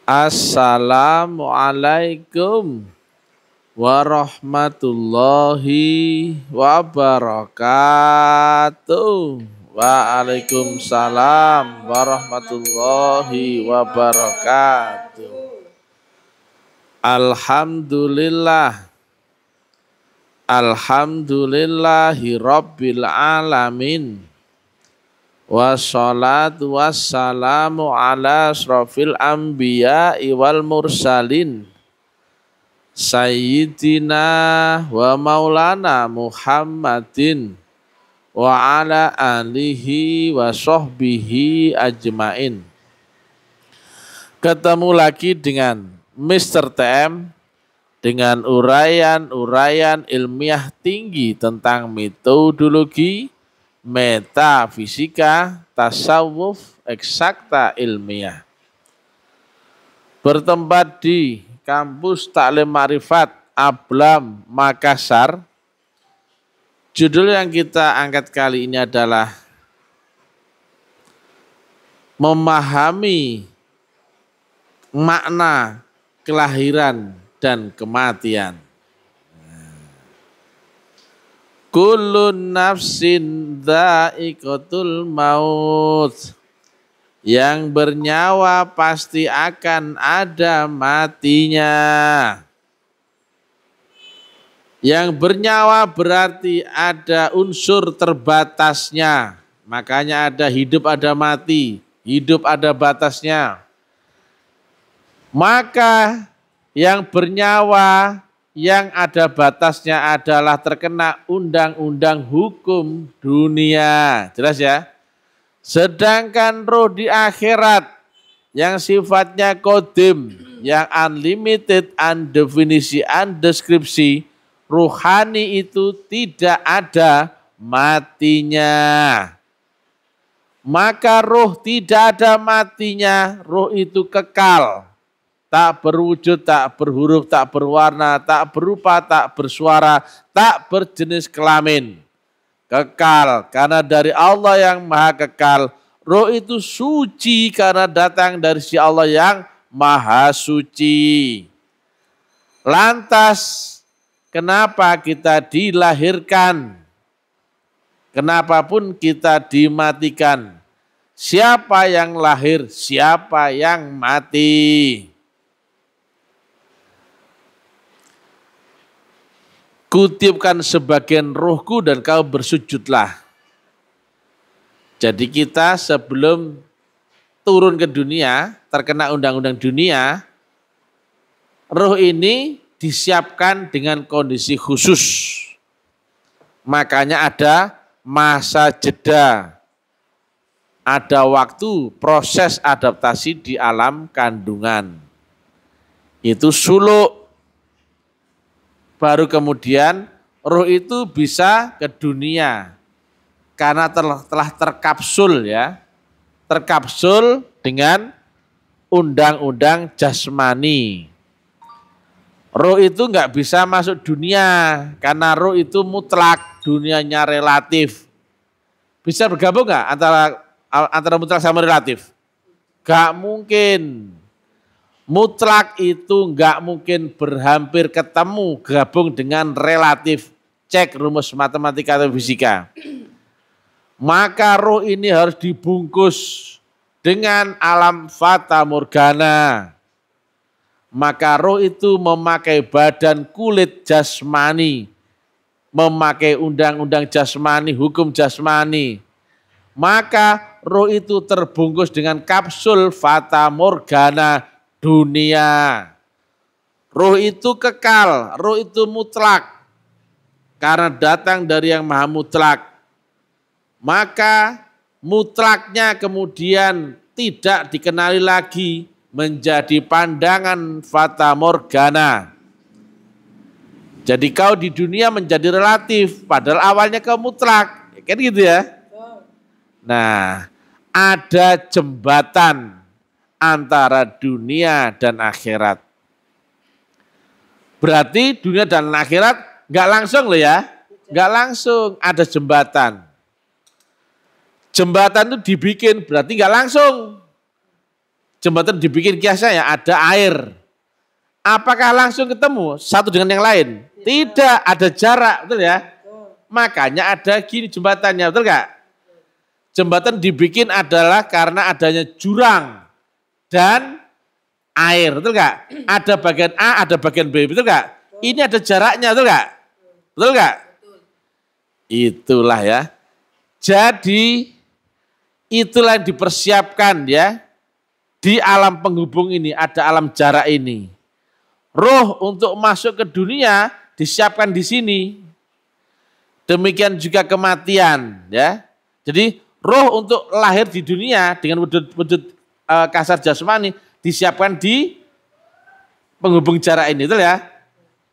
Assalamualaikum warahmatullahi wabarakatuh. Waalaikumsalam warahmatullahi wabarakatuh. Alhamdulillah. Alhamdulillahi rabbil alamin. Wassalatu wassalamu ala asrofil anbiya'i wal mursalin Sayyidina wa maulana Muhammadin wa ala alihi wa sahbihi ajmain. Ketemu lagi dengan Mr. TM dengan uraian-uraian ilmiah tinggi tentang metodologi, metafisika, tasawuf, eksakta ilmiah. Bertempat di Kampus Taklim Ma'rifat Ablam Makassar. Judul yang kita angkat kali ini adalah memahami makna kelahiran dan kematian. Kullun nafsin dha'iqatul maut. Yang bernyawa pasti akan ada matinya. Yang bernyawa berarti ada unsur terbatasnya. Makanya ada hidup ada mati. Hidup ada batasnya. Maka yang bernyawa yang ada batasnya adalah terkena undang-undang hukum dunia. Jelas ya? Sedangkan roh di akhirat yang sifatnya kodim, yang unlimited, undefinisi, undeskripsi, ruhani itu tidak ada matinya. Maka roh tidak ada matinya, roh itu kekal. Tak berwujud, tak berhuruf, tak berwarna, tak berupa, tak bersuara, tak berjenis kelamin. Kekal karena dari Allah yang maha kekal. Roh itu suci karena datang dari si Allah yang maha suci. Lantas kenapa kita dilahirkan? Kenapa pun kita dimatikan? Siapa yang lahir? Siapa yang mati? Kutipkan sebagian rohku dan kau bersujudlah. Jadi kita sebelum turun ke dunia, terkena undang-undang dunia, roh ini disiapkan dengan kondisi khusus. Makanya ada masa jeda. Ada waktu proses adaptasi di alam kandungan. Itu suluk. Baru kemudian roh itu bisa ke dunia karena telah terkapsul ya, terkapsul dengan undang-undang jasmani. Roh itu nggak bisa masuk dunia karena roh itu mutlak, dunianya relatif. Bisa bergabung nggak antara mutlak sama relatif? Nggak mungkin. Mutlak itu enggak mungkin berhampir ketemu gabung dengan relatif. Cek rumus matematika atau fisika. Maka roh ini harus dibungkus dengan alam fata morgana. Maka roh itu memakai badan kulit jasmani. Memakai undang-undang jasmani, hukum jasmani. Maka roh itu terbungkus dengan kapsul fata morgana dunia. Roh itu kekal, roh itu mutlak. Karena datang dari yang maha mutlak. Maka mutlaknya kemudian tidak dikenali lagi menjadi pandangan fata morgana. Jadi kau di dunia menjadi relatif, padahal awalnya kau mutlak. Kan gitu ya? Nah, ada jembatan antara dunia dan akhirat. Berarti dunia dan akhirat nggak langsung loh ya, nggak langsung, ada jembatan. Jembatan itu dibikin berarti nggak langsung. Jembatan dibikin kiasnya ya ada air. Apakah langsung ketemu satu dengan yang lain? Tidak, ada jarak, betul ya? Makanya ada gini jembatannya, betul gak? Jembatan dibikin adalah karena adanya jurang dan air, betul gak? Ada bagian A, ada bagian B, betul gak? Ini ada jaraknya, betul gak? Betul gak? Itulah ya. Jadi itulah yang dipersiapkan ya. Di alam penghubung ini ada alam jarak ini. Roh untuk masuk ke dunia disiapkan di sini. Demikian juga kematian ya. Jadi roh untuk lahir di dunia dengan wujud kasar jasmani disiapkan di penghubung jarak ini, betul ya?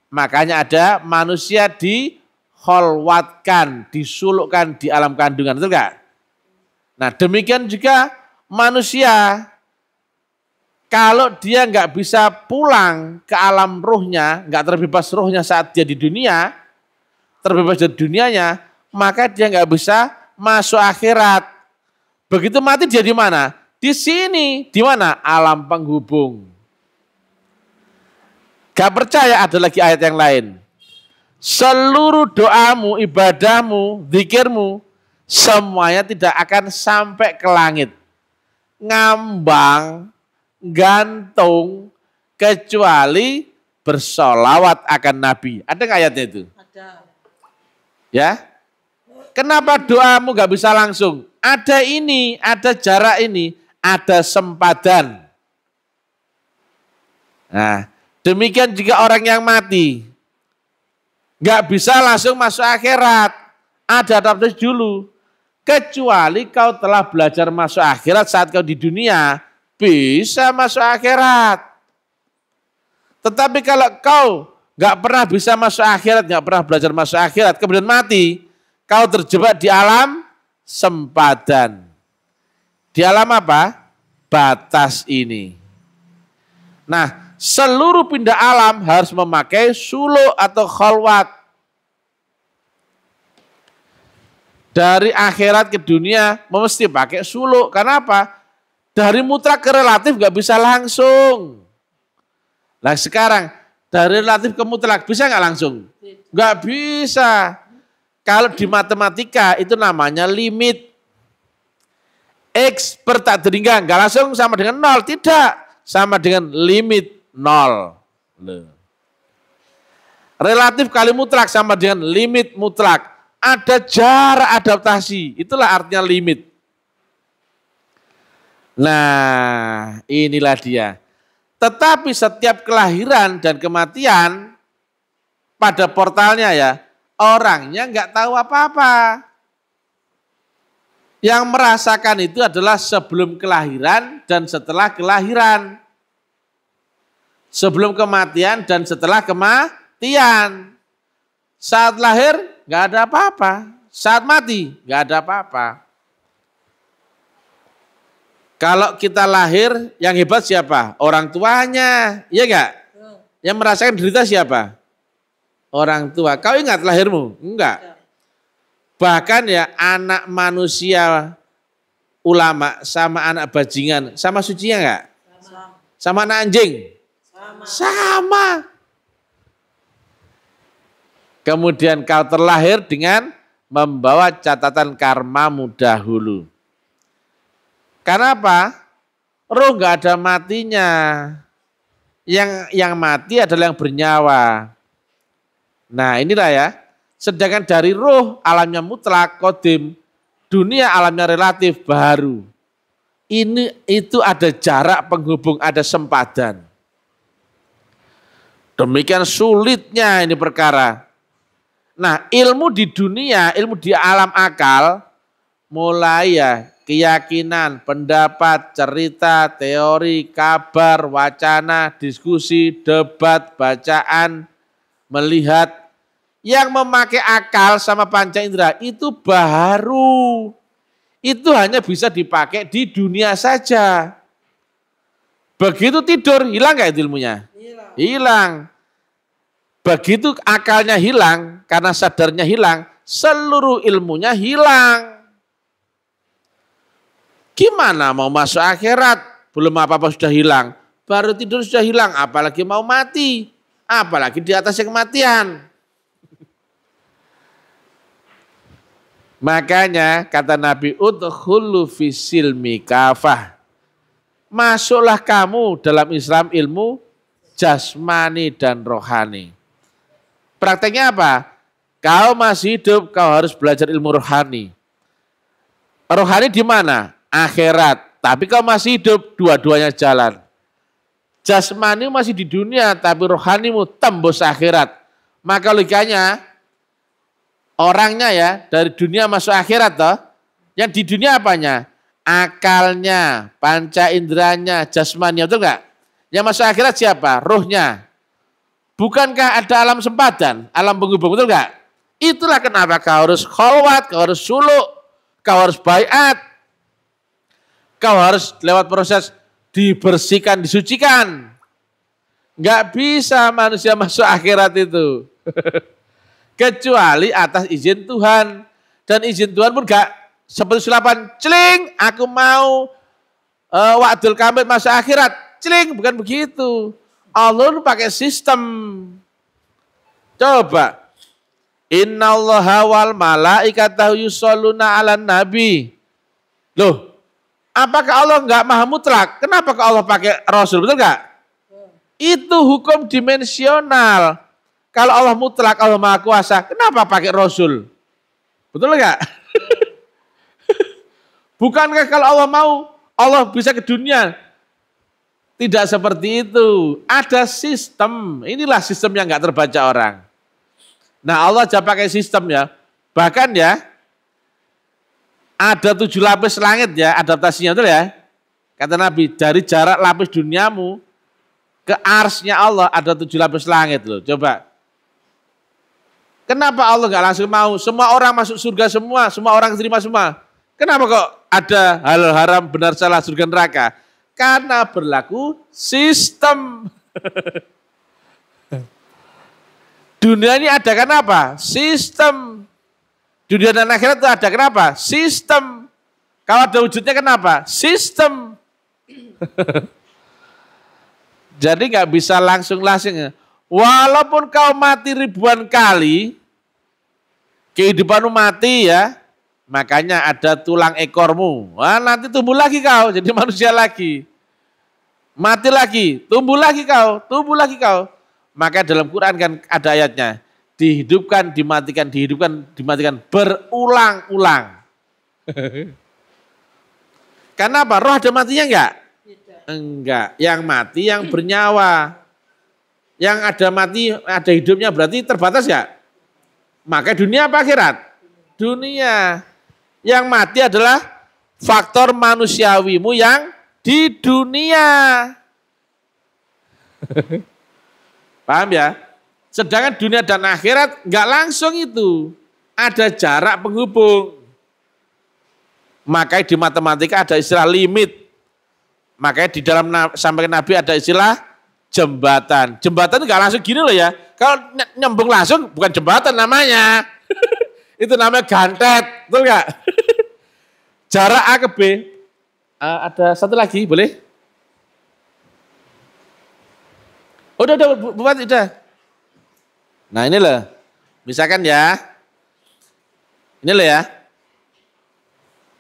Makanya ada manusia dikholwatkan, disulukkan di alam kandungan, betul gak? Nah demikian juga manusia, kalau dia nggak bisa pulang ke alam ruhnya, nggak terbebas ruhnya saat dia di dunia, terbebas dari dunianya, maka dia nggak bisa masuk akhirat. Begitu mati dia di mana? Di sini, di mana? Alam penghubung. Gak percaya ada lagi ayat yang lain. Seluruh doamu, ibadahmu, zikirmu, semuanya tidak akan sampai ke langit. Ngambang, gantung, kecuali bersolawat akan Nabi. Ada nggak ayatnya itu? Ada. Ya. Kenapa doamu gak bisa langsung? Ada ini, ada jarak ini, ada sempadan. Nah, demikian juga orang yang mati. Gak bisa langsung masuk akhirat. Ada adaptasi dulu. Kecuali kau telah belajar masuk akhirat saat kau di dunia, bisa masuk akhirat. Tetapi kalau kau gak pernah bisa masuk akhirat, gak pernah belajar masuk akhirat, kemudian mati, kau terjebak di alam sempadan. Di alam apa? Batas ini. Nah, seluruh pindah alam harus memakai suluk atau khalwat. Dari akhirat ke dunia mesti pakai suluk. Karena apa? Dari mutlak ke relatif gak bisa langsung. Nah sekarang dari relatif ke mutlak bisa gak langsung? Gak bisa. Kalau di matematika itu namanya limit. X per tak terhingga gak langsung sama dengan 0. Tidak. Sama dengan limit 0. Relatif kali mutlak sama dengan limit mutlak. Ada jarak adaptasi. Itulah artinya limit. Nah, inilah dia. Tetapi setiap kelahiran dan kematian pada portalnya ya, orangnya nggak tahu apa-apa. Yang merasakan itu adalah sebelum kelahiran dan setelah kelahiran. Sebelum kematian dan setelah kematian. Saat lahir nggak ada apa-apa. Saat mati nggak ada apa-apa. Kalau kita lahir, yang hebat siapa? Orang tuanya, iya enggak? Yang merasakan derita siapa? Orang tua. Kau ingat lahirmu? Enggak. Bahkan ya anak manusia ulama sama anak bajingan, sama sucinya enggak? Sama anak anjing? Sama. Kemudian kau terlahir dengan membawa catatan karmamu dahulu. Karena apa? Roh nggak ada matinya. Yang mati adalah yang bernyawa. Nah inilah ya. Sedangkan dari roh alamnya mutlak, kodim, dunia alamnya relatif baru. Itu ada jarak penghubung, ada sempadan. Demikian sulitnya ini perkara. Nah ilmu di dunia, ilmu di alam akal, mulai ya keyakinan, pendapat, cerita, teori, kabar, wacana, diskusi, debat, bacaan, melihat, yang memakai akal sama panca indera itu baru. Itu hanya bisa dipakai di dunia saja. Begitu tidur, hilang nggak ilmunya? Hilang. Begitu akalnya hilang, karena sadarnya hilang, seluruh ilmunya hilang. Gimana mau masuk akhirat? belum apa-apa sudah hilang. Baru tidur sudah hilang, apalagi mau mati. Apalagi di atasnya kematian. Makanya kata Nabi, udkhulu fisilmi kafah. Masuklah kamu dalam Islam ilmu jasmani dan rohani. Prakteknya apa? Kau masih hidup, kau harus belajar ilmu rohani. Rohani di mana? Akhirat. Tapi kau masih hidup, dua-duanya jalan. Jasmani masih di dunia, tapi rohanimu tembus akhirat. Maka logikanya, orangnya ya dari dunia masuk akhirat toh. Yang di dunia apanya? Akalnya, panca inderanya, jasmani, betul enggak? Yang masuk akhirat siapa? Ruhnya. Bukankah ada alam sempadan, alam penghubung, betul enggak? Itulah kenapa kau harus kholwat, kau harus suluk, kau harus baiat. Kau harus lewat proses dibersihkan, disucikan. Enggak bisa manusia masuk akhirat itu. Kecuali atas izin Tuhan. Dan izin Tuhan pun enggak seperti sulapan, celing, aku mau wa'dul kamil masuk akhirat. Celing, bukan begitu. Allah itu pakai sistem. Coba. Innallaha wal malaikatahu yusholluna 'alan nabi. Loh, apakah Allah enggak maha mutlak? Kenapa Allah pakai Rasul, betul enggak? Itu hukum dimensional. Kalau Allah mutlak, Allah maha kuasa, kenapa pakai Rasul? Betul enggak? Bukankah kalau Allah mau, Allah bisa ke dunia? Tidak seperti itu. Ada sistem. Inilah sistem yang enggak terbaca orang. Nah Allah aja pakai sistem ya. Bahkan ya, ada 7 lapis langit ya, adaptasinya itu ya. Kata Nabi, dari jarak lapis duniamu ke arsnya Allah ada 7 lapis langit loh. Coba. Kenapa Allah enggak langsung mau? Semua orang masuk surga semua orang terima semua. Kenapa kok ada hal haram benar salah surga neraka? Karena berlaku sistem. Dunia ini ada kenapa? Sistem. Dunia dan akhirat itu ada kenapa? Sistem. Kalau ada wujudnya kenapa? Sistem. Jadi nggak bisa langsung-langsung. Walaupun kau mati ribuan kali, kehidupanmu mati ya, makanya ada tulang ekormu. Wah, nanti tumbuh lagi kau, jadi manusia lagi. Mati lagi, tumbuh lagi kau, tumbuh lagi kau. Maka dalam Quran kan ada ayatnya, dihidupkan, dimatikan, dihidupkan, dimatikan, berulang-ulang. Karena apa? Roh ada matinya enggak? Enggak. Yang mati yang bernyawa. Yang ada mati, ada hidupnya berarti terbatas ya? Maka dunia apa akhirat? Dunia. Yang mati adalah faktor manusiawimu yang di dunia. Paham ya? Sedangkan dunia dan akhirat enggak langsung itu. Ada jarak penghubung. Makanya di matematika ada istilah limit. Makanya di dalam sampaikan Nabi ada istilah jembatan. Jembatan itu enggak langsung gini loh ya. Kalau nyambung langsung bukan jembatan namanya. Itu namanya gantet. Betul enggak? Jarak A ke B. Ada satu lagi, boleh? Udah, buat udah. Nah ini loh. Misalkan ya. Ini loh ya.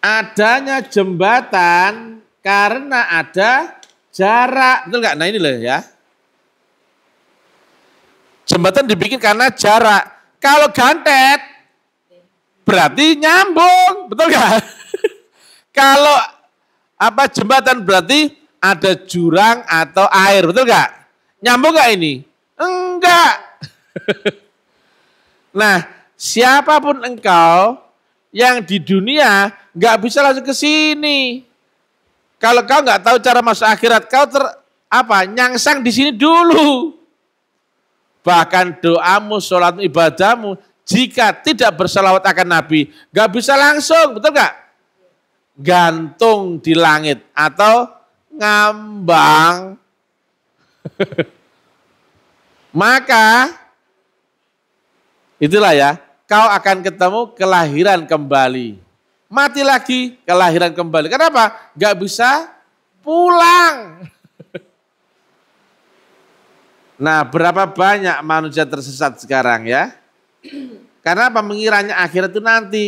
Adanya jembatan karena ada jarak. Betul enggak? Nah ini loh ya. Jembatan dibikin karena jarak. Kalau gantet, berarti nyambung. Betul enggak? Kalau jembatan berarti ada jurang atau air. Betul enggak? Nyambung enggak ini? Enggak. Nah, siapapun engkau yang di dunia enggak bisa langsung ke sini. Kalau kau enggak tahu cara masuk akhirat, kau nyangsang di sini dulu. Bahkan doamu, sholatmu, ibadahmu, jika tidak bersalawat akan Nabi, enggak bisa langsung, betul enggak? Gantung di langit atau ngambang. Maka itulah ya, kau akan ketemu kelahiran kembali. Mati lagi, kelahiran kembali. Kenapa? Gak bisa pulang. Nah, berapa banyak manusia tersesat sekarang ya? Karena apa? Mengiranya akhirat itu nanti.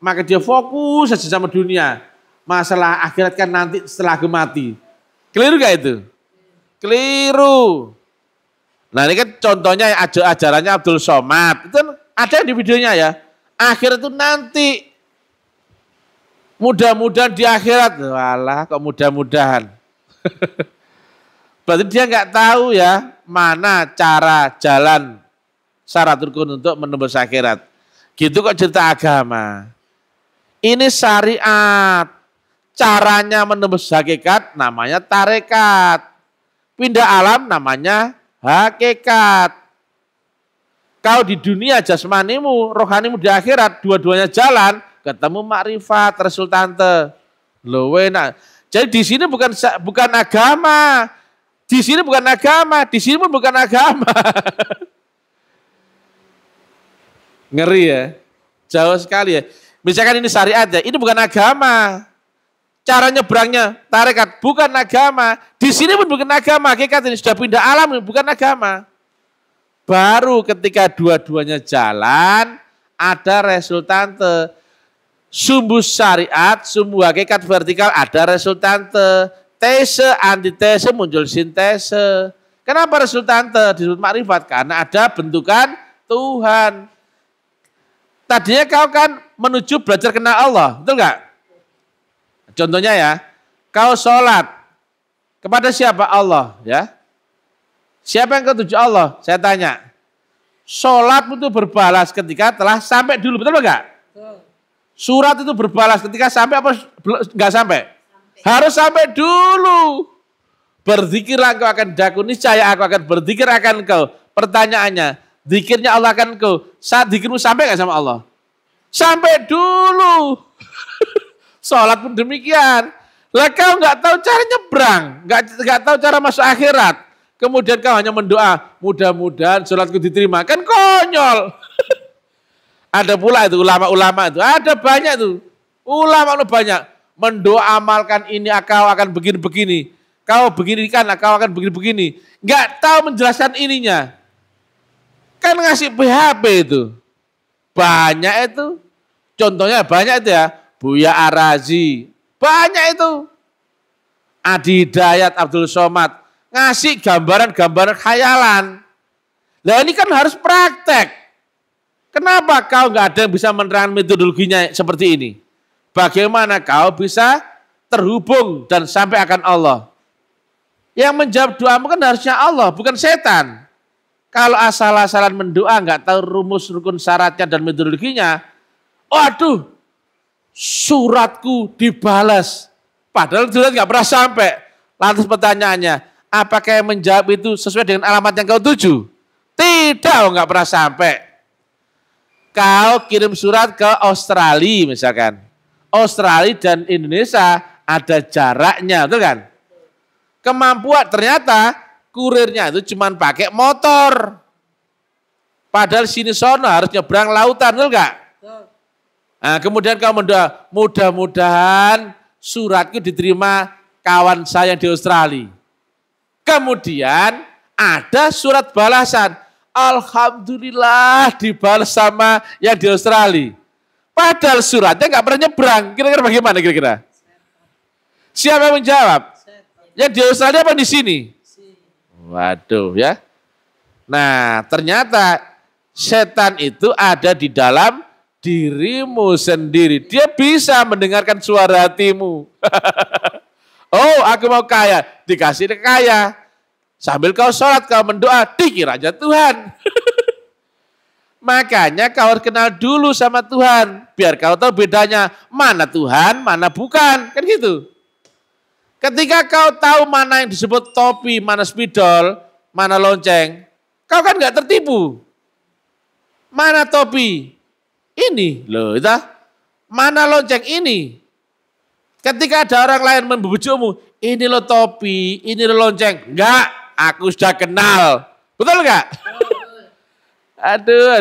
Maka dia fokus saja sama dunia. Masalah akhirat kan nanti setelah aku mati. Keliru gak itu? Keliru. Nah ini kan contohnya ajarannya Abdul Somad. Itu ada di videonya ya. Akhirat itu nanti. Mudah-mudahan di akhirat. Walah kok mudah-mudahan. Berarti dia nggak tahu ya mana cara jalan syaratul kun untuk menembus akhirat. Gitu kok cerita agama. Ini syariat. Caranya menembus hakikat namanya tarekat. Pindah alam namanya hakikat. Kau di dunia jasmanimu, rohanimu di akhirat, dua-duanya jalan, ketemu makrifat, resultante. Loh enak. Jadi di sini bukan agama. Di sini bukan agama, di sini pun bukan agama. Ngeri ya, jauh sekali ya. Misalkan ini syariat ya, ini bukan agama. Cara nyebrangnya tarekat bukan agama. Di sini pun bukan agama, hakikat ini sudah pindah alam bukan agama. Baru ketika dua-duanya jalan, ada resultante. Sumbu syariat, sumbu hakikat vertikal ada resultante. Tese, antitese, muncul sintese. Kenapa resultante disebut makrifat? Karena ada bentukan Tuhan. Tadinya kau kan menuju belajar kenal Allah, betul nggak? Contohnya ya, kau sholat kepada siapa? Allah, ya. Siapa yang kau tuju Allah? Saya tanya. Sholat itu berbalas ketika telah sampai dulu, betul nggak? Surat itu berbalas ketika sampai apa nggak sampai? Harus sampai dulu. Berzikirlah engkau akan daku, niscaya aku akan berzikir akan engkau. Pertanyaannya, zikirnya Allah akan engkau. Saat zikirmu sampai nggak sama Allah? Sampai dulu. Sholat pun demikian. Lah kau nggak tahu cara nyebrang, nggak tahu cara masuk akhirat. Kemudian kau hanya mendoa, mudah-mudahan sholatku diterima. Kan konyol. Ada pula itu ulama-ulama itu, ada banyak tuh. Ulama banyak. Mendoa amalkan ini kau akan begini-begini. Kau beginikan kau akan begini-begini. Nggak tahu menjelaskan ininya. Kan ngasih PHP itu. Banyak itu. Contohnya banyak itu ya. Buya Arazi. Banyak itu. Adi Hidayat, Abdul Somad. Ngasih gambaran-gambaran khayalan. Nah ini kan harus praktek. Kenapa kau nggak ada yang bisa menerangkan metodologinya seperti ini? Bagaimana kau bisa terhubung dan sampai akan Allah? Yang menjawab doamu kan harusnya Allah, bukan setan. Kalau asal-asalan mendoa nggak tahu rumus rukun syaratnya dan metodologinya, waduh, suratku dibalas. Padahal surat nggak pernah sampai. Lantas pertanyaannya, apakah yang menjawab itu sesuai dengan alamat yang kau tuju? Tidak, nggak pernah sampai. Kau kirim surat ke Australia misalkan. Australia dan Indonesia ada jaraknya, betul kan? Kemampuan ternyata kurirnya itu cuma pakai motor. Padahal sini sono harus nyebrang lautan, betul enggak? Nah, kemudian kau mendoa, mudah-mudahan suratku diterima kawan saya di Australia. Kemudian ada surat balasan. Alhamdulillah dibalas sama yang di Australia. Padahal suratnya nggak pernah nyebrang. Kira-kira bagaimana kira-kira? Siapa yang menjawab? Yang di Australia apa di sini? Waduh ya. Nah ternyata setan itu ada di dalam dirimu sendiri. Dia bisa mendengarkan suara hatimu. Oh aku mau kaya. Dikasih kaya. Sambil kau sholat, kau mendoa, dikiranya Tuhan. Makanya kau harus kenal dulu sama Tuhan. Biar kau tahu bedanya mana Tuhan, mana bukan. Kan gitu. Ketika kau tahu mana yang disebut topi, mana spidol, mana lonceng. Kau kan gak tertipu. Mana topi? Ini. Loh itu. Mana lonceng? Ini. Ketika ada orang lain membujukmu. Ini lo topi, ini lo lonceng. Enggak. Aku sudah kenal. Betul enggak? Aduh.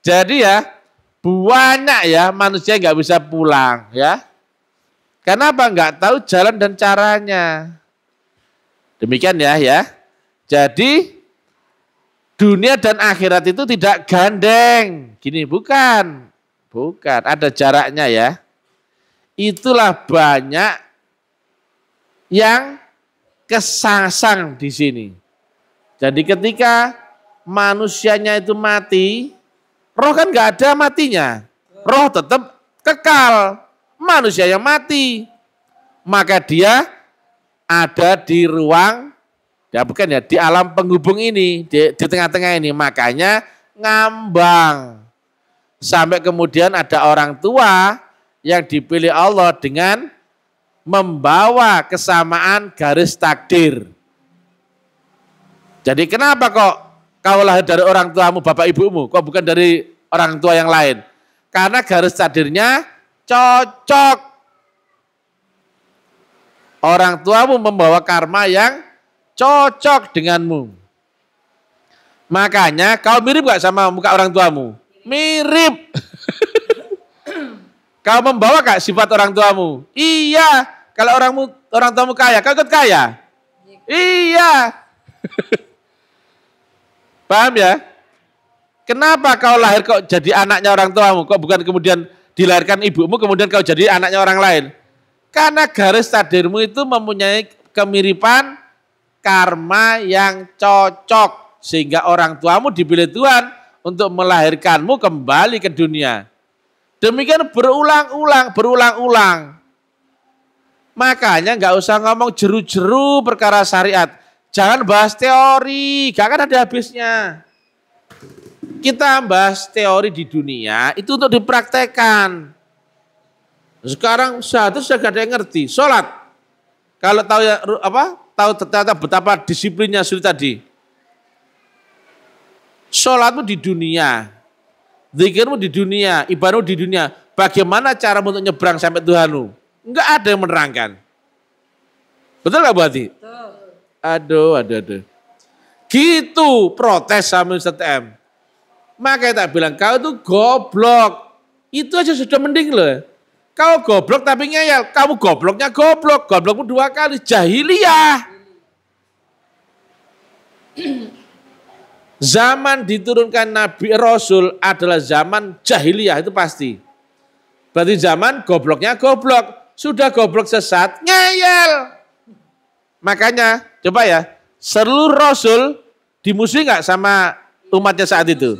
Jadi ya, banyak ya manusia nggak bisa pulang ya. Kenapa? Enggak tahu jalan dan caranya. Demikian ya. Jadi dunia dan akhirat itu tidak gandeng. Gini, bukan. Bukan, ada jaraknya ya. Itulah banyak yang kesasang di sini. Jadi ketika manusianya itu mati, roh kan nggak ada matinya. Roh tetap kekal. Manusia yang mati, maka dia ada di ruang, ya bukan ya, di alam penghubung ini, di tengah-tengah ini. Makanya ngambang. Sampai kemudian ada orang tua yang dipilih Allah dengan membawa kesamaan garis takdir. Jadi kenapa kok kau lahir dari orang tuamu, bapak ibumu, kok bukan dari orang tua yang lain? Karena garis takdirnya cocok. Orang tuamu membawa karma yang cocok denganmu. Makanya kau mirip gak sama muka orang tuamu? Mirip. Kau membawa gak sifat orang tuamu? Iya. Kalau orang tuamu kaya, kau ikut kaya? Iya. Paham ya? Kenapa kau lahir kok jadi anaknya orang tuamu? Kok bukan kemudian dilahirkan ibumu kemudian kau jadi anaknya orang lain? Karena garis takdirmu itu mempunyai kemiripan karma yang cocok. Sehingga orang tuamu dipilih Tuhan untuk melahirkanmu kembali ke dunia. Demikian berulang-ulang. Makanya nggak usah ngomong jeru-jeru perkara syariat. Jangan bahas teori, gak akan ada habisnya. Kita bahas teori di dunia itu untuk dipraktekkan. Sekarang satu sudah gak ada yang ngerti. Sholat, kalau tahu ya tahu ternyata betapa disiplinnya sulit tadi. Sholatmu di dunia, zikirmu di dunia, ibadahmu di dunia. Bagaimana cara untuk nyebrang sampai Tuhanmu? Enggak ada yang menerangkan. Betul gak Bu Hati? Aduh. Gitu protes sama Ustaz M. Makanya tak bilang kau itu goblok. Itu aja sudah mending loh. Kau goblok tapi ngeyel. Kamu gobloknya goblok. Goblokmu 2 kali. Jahiliyah. Zaman diturunkan Nabi Rasul adalah zaman jahiliyah. Itu pasti. Berarti zaman gobloknya goblok. Sudah goblok sesat. Ngeyel. Makanya coba ya. Seluruh Rasul dimusuhi gak sama umatnya saat itu?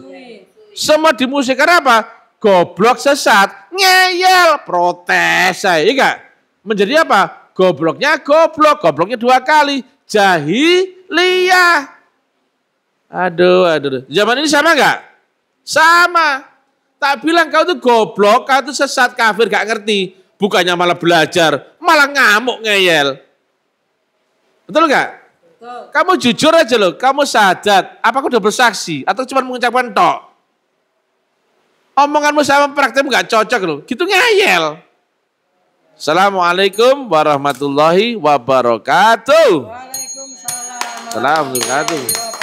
Semua dimusuhi. Karena apa? Goblok sesat, ngeyel, protes saya, enggak? Menjadi apa? Gobloknya goblok, gobloknya 2 kali, jahiliyah. Aduh. Zaman ini sama enggak? Sama. Tak bilang kau tuh goblok, kau tuh sesat, kafir, gak ngerti. Bukannya malah belajar, malah ngamuk, ngeyel. Betul enggak? Betul. Kamu jujur aja loh, kamu syahadat, apa kau udah bersaksi? Atau cuma mengucapkan tok? Omonganmu sama praktekmu gak cocok loh. Gitu ngeyel. Assalamualaikum warahmatullahi wabarakatuh. Waalaikumsalam warahmatullahi wabarakatuh.